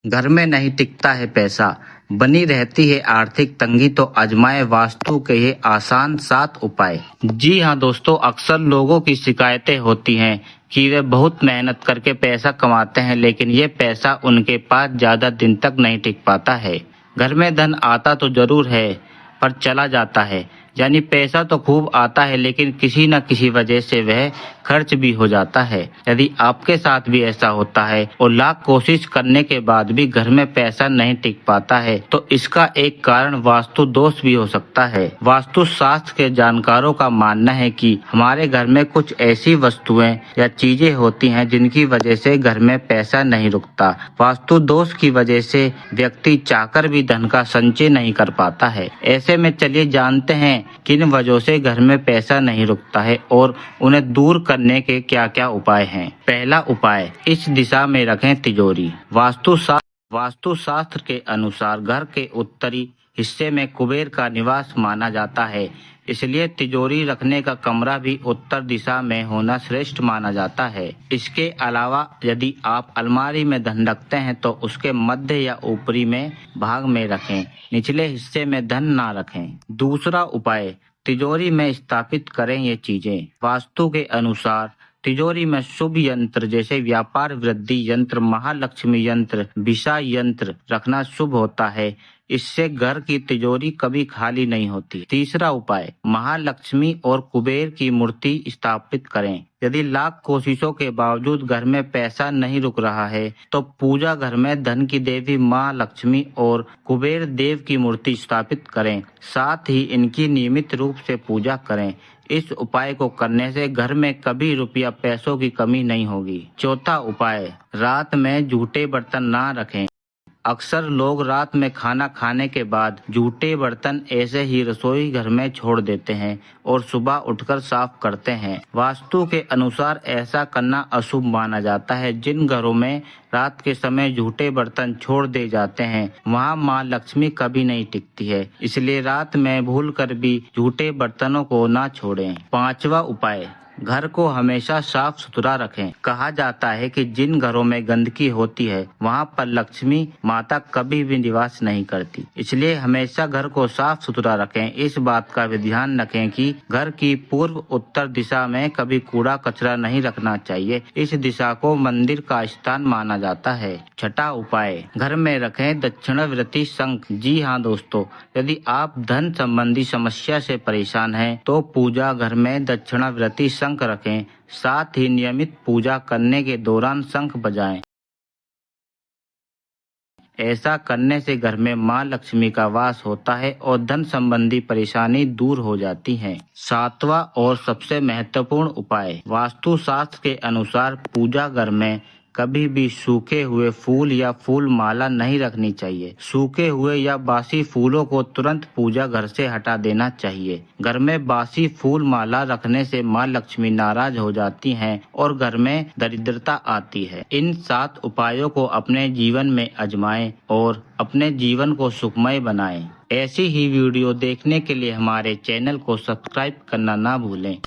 घर में नहीं टिकता है पैसा, बनी रहती है आर्थिक तंगी, तो आजमाए वास्तु के ये आसान 7 उपाय। जी हाँ दोस्तों, अक्सर लोगों की शिकायतें होती हैं कि वे बहुत मेहनत करके पैसा कमाते हैं, लेकिन ये पैसा उनके पास ज्यादा दिन तक नहीं टिक पाता है। घर में धन आता तो जरूर है, पर चला जाता है। यानी पैसा तो खूब आता है, लेकिन किसी न किसी वजह से वह खर्च भी हो जाता है। यदि आपके साथ भी ऐसा होता है और लाख कोशिश करने के बाद भी घर में पैसा नहीं टिक पाता है, तो इसका एक कारण वास्तु दोष भी हो सकता है। वास्तु शास्त्र के जानकारों का मानना है कि हमारे घर में कुछ ऐसी वस्तुएं या चीजें होती हैं जिनकी वजह से घर में पैसा नहीं रुकता। वास्तु दोष की वजह से व्यक्ति चाहकर भी धन का संचय नहीं कर पाता है। ऐसे में चलिए जानते हैं किन वजहों से घर में पैसा नहीं रुकता है और उन्हें दूर करने के क्या क्या उपाय हैं। पहला उपाय, इस दिशा में रखें तिजोरी। वास्तु शास्त्र के अनुसार घर के उत्तरी हिस्से में कुबेर का निवास माना जाता है, इसलिए तिजोरी रखने का कमरा भी उत्तर दिशा में होना श्रेष्ठ माना जाता है। इसके अलावा यदि आप अलमारी में धन रखते हैं तो उसके मध्य या ऊपरी में भाग में रखें, निचले हिस्से में धन ना रखें। दूसरा उपाय, तिजोरी में स्थापित करें ये चीजें। वास्तु के अनुसार तिजोरी में शुभ यंत्र जैसे व्यापार वृद्धि यंत्र, महालक्ष्मी यंत्र, विषा यंत्र रखना शुभ होता है। इससे घर की तिजोरी कभी खाली नहीं होती। तीसरा उपाय, महालक्ष्मी और कुबेर की मूर्ति स्थापित करें। यदि लाख कोशिशों के बावजूद घर में पैसा नहीं रुक रहा है, तो पूजा घर में धन की देवी माँ लक्ष्मी और कुबेर देव की मूर्ति स्थापित करें। साथ ही इनकी नियमित रूप से पूजा करें। इस उपाय को करने से घर में कभी रुपया पैसों की कमी नहीं होगी। चौथा उपाय, रात में जूठे बर्तन ना रखें। अक्सर लोग रात में खाना खाने के बाद जूठे बर्तन ऐसे ही रसोई घर में छोड़ देते हैं और सुबह उठकर साफ करते हैं। वास्तु के अनुसार ऐसा करना अशुभ माना जाता है। जिन घरों में रात के समय जूठे बर्तन छोड़ दे जाते हैं, वहां मां लक्ष्मी कभी नहीं टिकती है। इसलिए रात में भूलकर भी जूठे बर्तनों को ना छोड़ें। पांचवा उपाय, घर को हमेशा साफ सुथरा रखें। कहा जाता है कि जिन घरों में गंदगी होती है वहां पर लक्ष्मी माता कभी भी निवास नहीं करती। इसलिए हमेशा घर को साफ सुथरा रखें। इस बात का भी ध्यान रखें कि घर की पूर्व उत्तर दिशा में कभी कूड़ा कचरा नहीं रखना चाहिए। इस दिशा को मंदिर का स्थान माना जाता है। छठा उपाय, घर में रखें दक्षिणावर्ती शंख। जी हाँ दोस्तों, यदि आप धन संबंधी समस्या से परेशान हैं तो पूजा घर में दक्षिणावर्ती शंख रखें। साथ ही नियमित पूजा करने के दौरान शंख बजाएं। ऐसा करने से घर में मां लक्ष्मी का वास होता है और धन संबंधी परेशानी दूर हो जाती है। सातवां और सबसे महत्वपूर्ण उपाय, वास्तु शास्त्र के अनुसार पूजा घर में कभी भी सूखे हुए फूल या फूल माला नहीं रखनी चाहिए। सूखे हुए या बासी फूलों को तुरंत पूजा घर से हटा देना चाहिए। घर में बासी फूल माला रखने से मां लक्ष्मी नाराज हो जाती हैं और घर में दरिद्रता आती है। इन 7 उपायों को अपने जीवन में आजमाएं और अपने जीवन को सुखमय बनाएं। ऐसी ही वीडियो देखने के लिए हमारे चैनल को सब्सक्राइब करना ना भूलें।